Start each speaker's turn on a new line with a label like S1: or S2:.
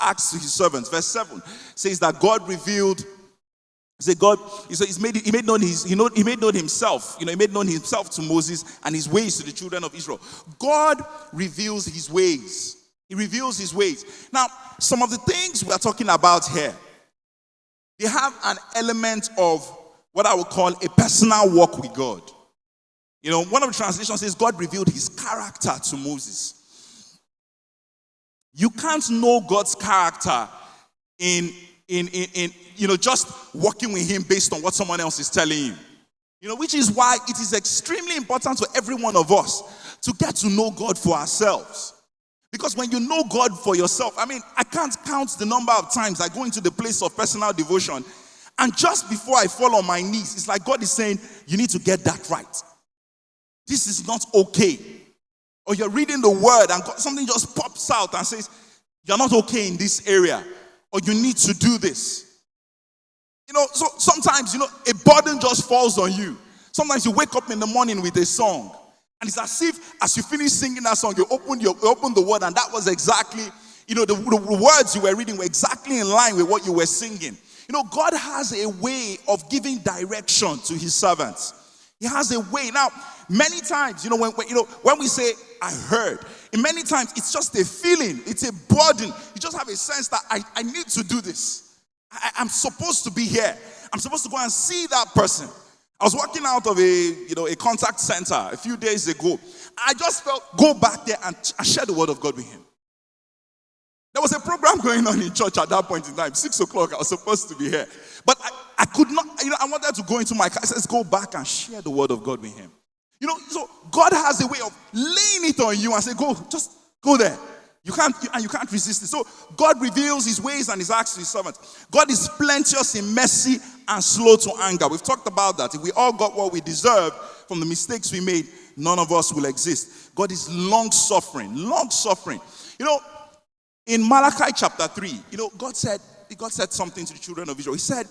S1: acts to his servants. Verse 7 says that God revealed. Say God, he made known himself. He made known himself to Moses and his ways to the children of Israel. God reveals his ways. He reveals his ways. Now, some of the things we are talking about here, they have an element of what I would call a personal walk with God. One of the translations says God revealed his character to Moses. You can't know God's character in just walking with him based on what someone else is telling you. Which is why it is extremely important to every one of us to get to know God for ourselves. Because when you know God for yourself, I can't count the number of times I go into the place of personal devotion, and just before I fall on my knees, it's like God is saying, you need to get that right. This is not okay. Or you're reading the word and something just pops out and says, you're not okay in this area. Or you need to do this. So sometimes, a burden just falls on you. Sometimes you wake up in the morning with a song. And it's as if, as you finish singing that song, you open the word, and that was exactly, the words you were reading were exactly in line with what you were singing. God has a way of giving direction to his servants. He has a way. Now, many times, when we say, I heard, and many times it's just a feeling, it's a burden. You just have a sense that I need to do this. I'm supposed to be here. I'm supposed to go and see that person. I was walking out of a contact center a few days ago. I just felt, go back there and share the word of God with him. There was a program going on in church at that point in time, 6 o'clock. I was supposed to be here. But I could not, I wanted to go into my car. I said, go back and share the word of God with him. So God has a way of laying it on you and say, just go there. You can't resist it. So God reveals his ways and his acts to his servants. God is plenteous in mercy and slow to anger. We've talked about that. If we all got what we deserved from the mistakes we made, none of us will exist. God is long-suffering. In Malachi chapter 3, God said something to the children of Israel. He said,